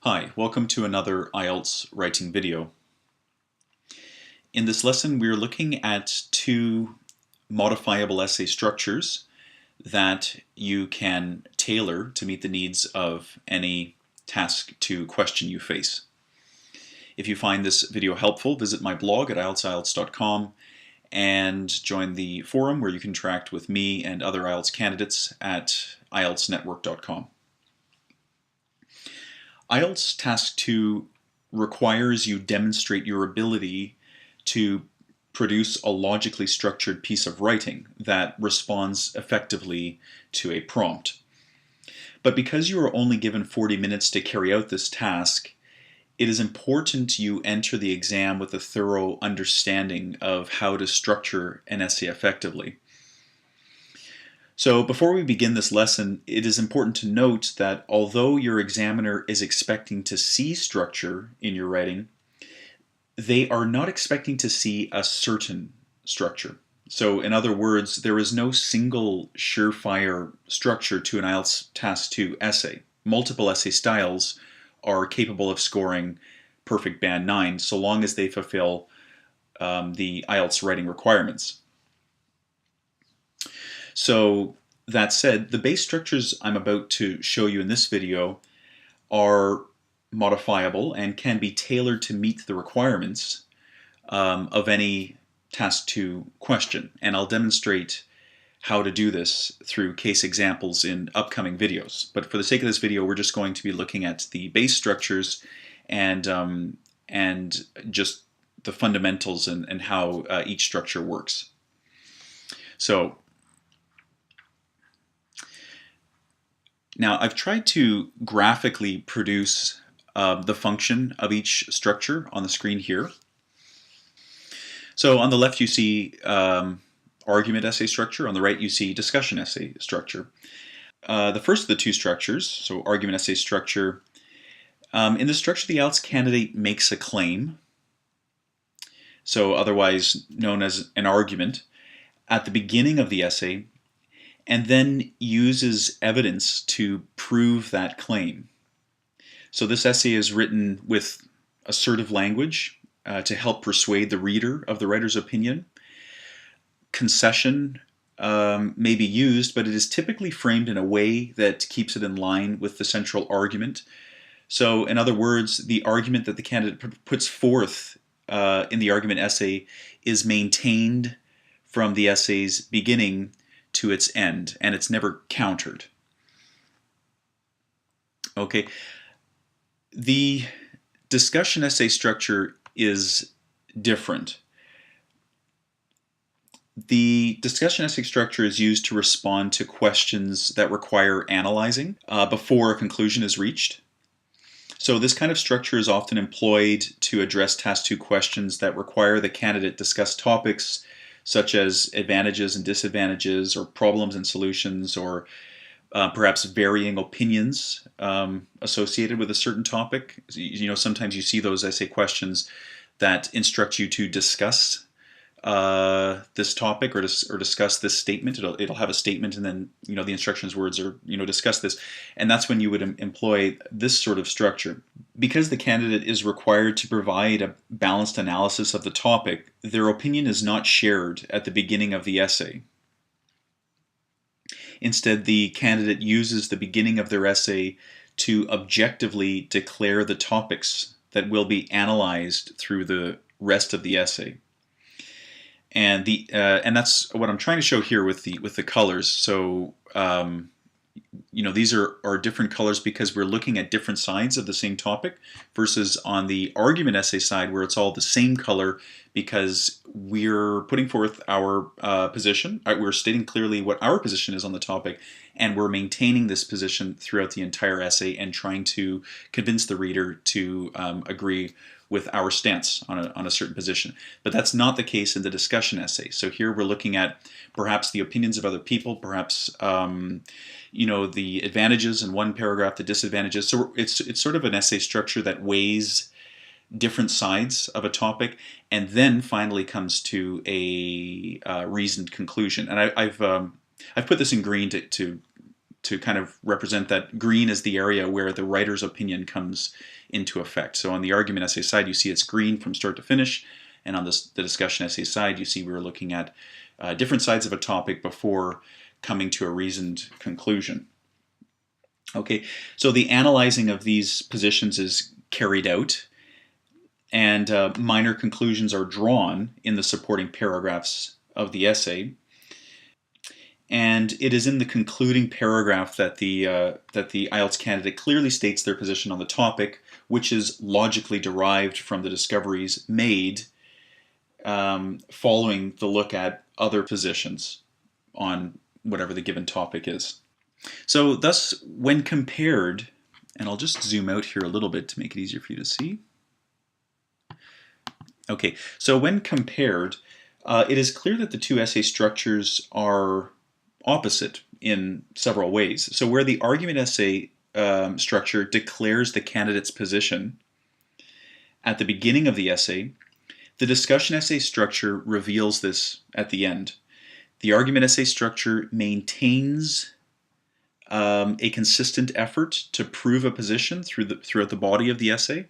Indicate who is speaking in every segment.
Speaker 1: Hi, welcome to another IELTS writing video. In this lesson, we're looking at two modifiable essay structures that you can tailor to meet the needs of any task to question you face. If you find this video helpful, visit my blog at IELTSIELTS.com and join the forum where you can interact with me and other IELTS candidates at IELTSnetwork.com. IELTS Task 2 requires you demonstrate your ability to produce a logically structured piece of writing that responds effectively to a prompt. But because you are only given 40 minutes to carry out this task, it is important you enter the exam with a thorough understanding of how to structure an essay effectively. So before we begin this lesson, it is important to note that although your examiner is expecting to see structure in your writing, they are not expecting to see a certain structure. So in other words, there is no single surefire structure to an IELTS Task 2 essay. Multiple essay styles are capable of scoring perfect band 9 so long as they fulfill the IELTS writing requirements. So that said, the base structures I'm about to show you in this video are modifiable and can be tailored to meet the requirements of any Task 2 question. And I'll demonstrate how to do this through case examples in upcoming videos. But for the sake of this video, we're just going to be looking at the base structures and just the fundamentals and how each structure works. So now I've tried to graphically produce the function of each structure on the screen here. So on the left you see argument essay structure, on the right you see discussion essay structure. The first of the two structures, so argument essay structure, in the structure the IELTS candidate makes a claim, so otherwise known as an argument, at the beginning of the essay, and then uses evidence to prove that claim. So this essay is written with assertive language to help persuade the reader of the writer's opinion. Concession may be used, but it is typically framed in a way that keeps it in line with the central argument. So in other words, the argument that the candidate puts forth in the argument essay is maintained from the essay's beginning to its end, and it's never countered. Okay, the discussion essay structure is different. The discussion essay structure is used to respond to questions that require analyzing before a conclusion is reached. So this kind of structure is often employed to address Task 2 questions that require the candidate discuss topics such as advantages and disadvantages, or problems and solutions, or perhaps varying opinions associated with a certain topic. You know, sometimes you see those essay questions that instruct you to discuss this topic or discuss this statement. It'll have a statement, and then the instructions words are discuss this, and that's when you would employ this sort of structure. Because the candidate is required to provide a balanced analysis of the topic, their opinion is not shared at the beginning of the essay. Instead, the candidate uses the beginning of their essay to objectively declare the topics that will be analyzed through the rest of the essay. And that's what I'm trying to show here with the colors. So these are different colors because we're looking at different sides of the same topic, versus on the argument essay side where it's all the same color because we're putting forth our position. We're stating clearly what our position is on the topic, and we're maintaining this position throughout the entire essay and trying to convince the reader to agree with our stance on a certain position. But that's not the case in the discussion essay. So here we're looking at perhaps the opinions of other people, perhaps the advantages in one paragraph, the disadvantages. So it's sort of an essay structure that weighs different sides of a topic and then finally comes to a reasoned conclusion. And I've put this in green to to kind of represent that green is the area where the writer's opinion comes into effect. So on the argument essay side, you see it's green from start to finish, and on the discussion essay side, you see we're looking at different sides of a topic before coming to a reasoned conclusion. Okay, so the analyzing of these positions is carried out, and minor conclusions are drawn in the supporting paragraphs of the essay. And it is in the concluding paragraph that the IELTS candidate clearly states their position on the topic, which is logically derived from the discoveries made following the look at other positions on whatever the given topic is. So thus, when compared, and I'll just zoom out here a little bit to make it easier for you to see. Okay, so when compared, it is clear that the two essay structures are opposite in several ways. So where the argument essay structure declares the candidate's position at the beginning of the essay, the discussion essay structure reveals this at the end. The argument essay structure maintains a consistent effort to prove a position throughout the body of the essay.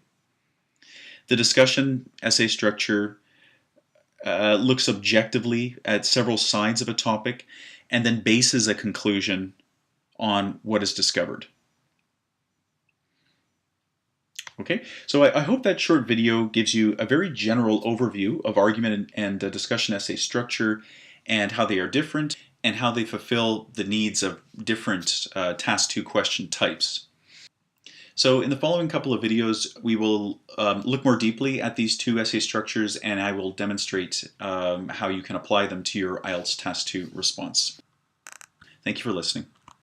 Speaker 1: The discussion essay structure looks objectively at several sides of a topic and then bases a conclusion on what is discovered. Okay, so I hope that short video gives you a very general overview of argument and discussion essay structure and how they are different and how they fulfill the needs of different Task 2 question types. So in the following couple of videos, we will look more deeply at these two essay structures, and I will demonstrate how you can apply them to your IELTS Task 2 response. Thank you for listening.